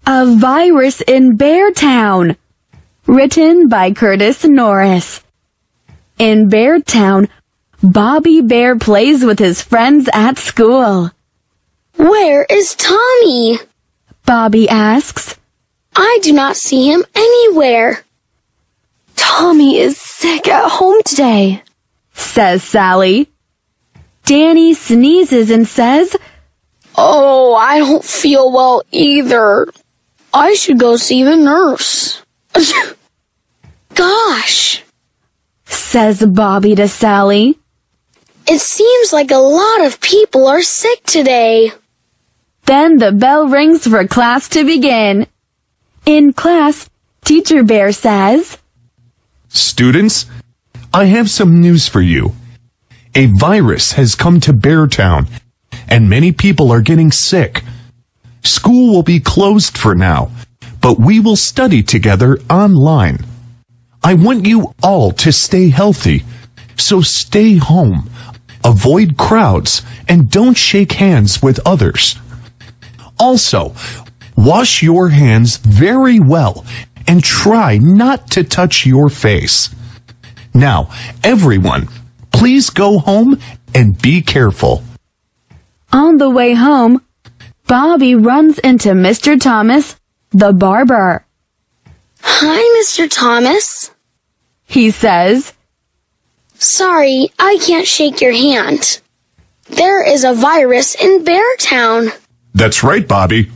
A Virus in Beartown. Written by Curtis Norris. In Beartown, Bobby Bear plays with his friends at school. Where is Tommy? Bobby asks. I do not see him anywhere. Tommy is sick at home today, says Sally. Danny sneezes and says, Oh, I don't feel well either. I should go see the nurse. Gosh, says Bobby to Sally. It seems like a lot of people are sick today. Then the bell rings for class to begin. In class, Teacher Bear says, Students, I have some news for you. A virus has come to Beartown, and many people are getting sick. School will be closed for now, but we will study together online. I want you all to stay healthy, so stay home, avoid crowds, and don't shake hands with others. Also, wash your hands very well and try not to touch your face. Now, everyone, please go home and be careful. On the way home, Bobby runs into Mr. Thomas, the barber. Hi, Mr. Thomas. He says, Sorry, I can't shake your hand. There is a virus in Beartown. That's right, Bobby,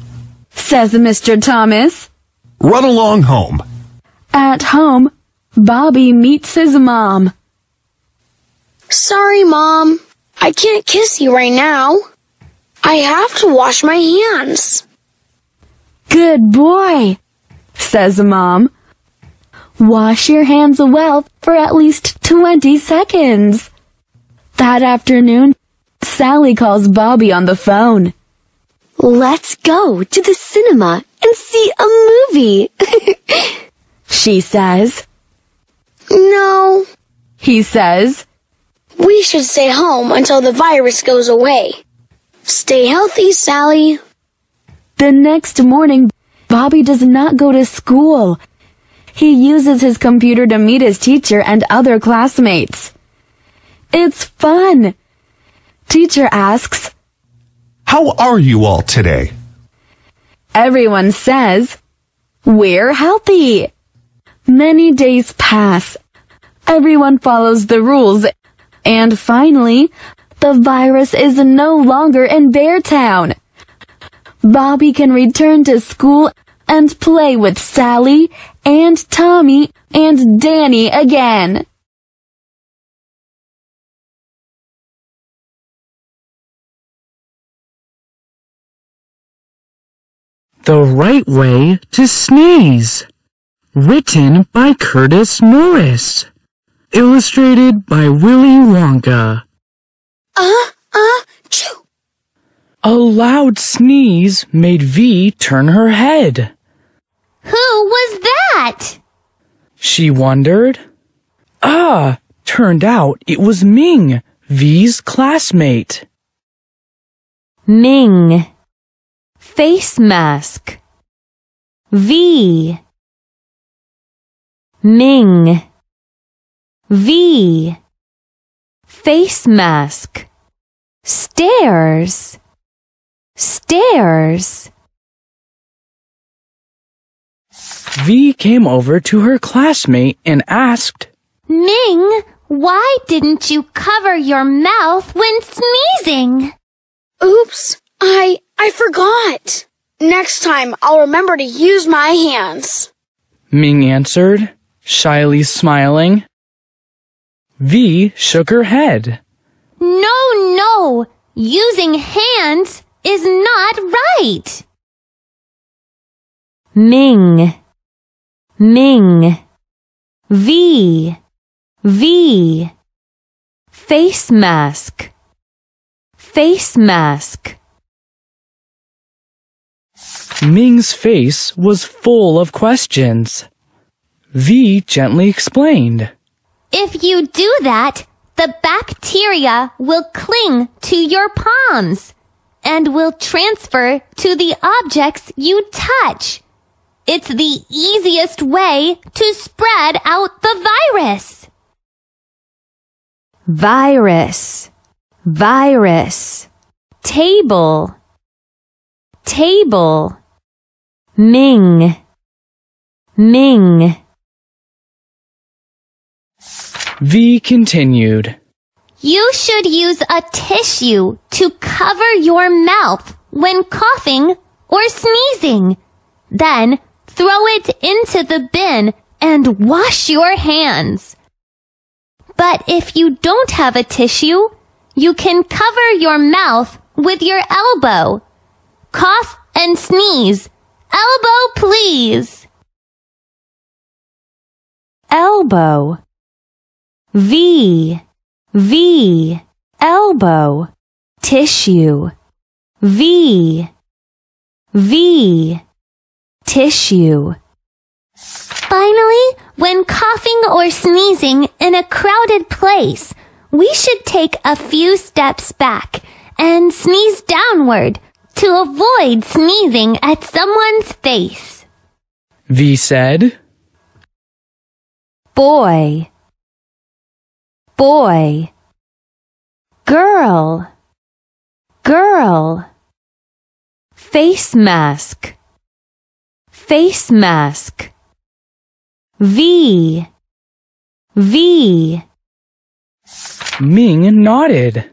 says Mr. Thomas. Run along home. At home, Bobby meets his mom. Sorry, Mom. I can't kiss you right now. I have to wash my hands. Good boy, says Mom. Wash your hands well for at least 20 seconds. That afternoon, Sally calls Bobby on the phone. Let's go to the cinema and see a movie, she says. No, he says. We should stay home until the virus goes away. Stay healthy, Sally. The next morning, Bobby does not go to school. He uses his computer to meet his teacher and other classmates. It's fun. Teacher asks, How are you all today? Everyone says, We're healthy. Many days pass. Everyone follows the rules. And finally, the virus is no longer in Beartown. Bobby can return to school and play with Sally and Tommy and Danny again. The Right Way to Sneeze. Written by Curtis Norris. Illustrated by Willy Wonka. Chew. A loud sneeze made V turn her head. Who was that? She wondered. Turned out it was Ming, V's classmate. Ming. Face mask. V. Ming. V. Face mask. Stairs. Stairs. V came over to her classmate and asked, Ming, why didn't you cover your mouth when sneezing? Oops, I forgot. Next time I'll remember to use my hands. Ming answered, shyly smiling. V shook her head. No, using hands is not right. Ming. V. Face mask. Face mask. Ming's face was full of questions. V gently explained. If you do that, the bacteria will cling to your palms. and will transfer to the objects you touch. It's the easiest way to spread out the virus. Virus, virus. Table, table. Ming, Ming. V continued. You should use a tissue to cover your mouth when coughing or sneezing. Then throw it into the bin and wash your hands. But if you don't have a tissue, you can cover your mouth with your elbow. Cough and sneeze. Elbow, please. Elbow. V, V. Elbow. Tissue. V, V. Tissue. Finally, when coughing or sneezing in a crowded place, we should take a few steps back and sneeze downward to avoid sneezing at someone's face. V said, Boy, boy. Girl, girl. Face mask, face mask. V, V. Ming nodded.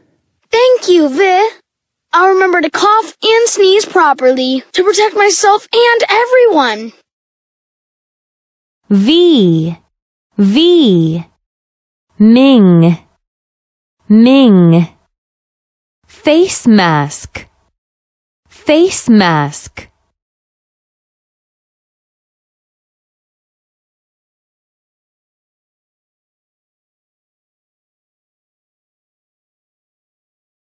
Thank you, Vi. I'll remember to cough and sneeze properly to protect myself and everyone. V, V. Ming, Ming. Face mask, face mask.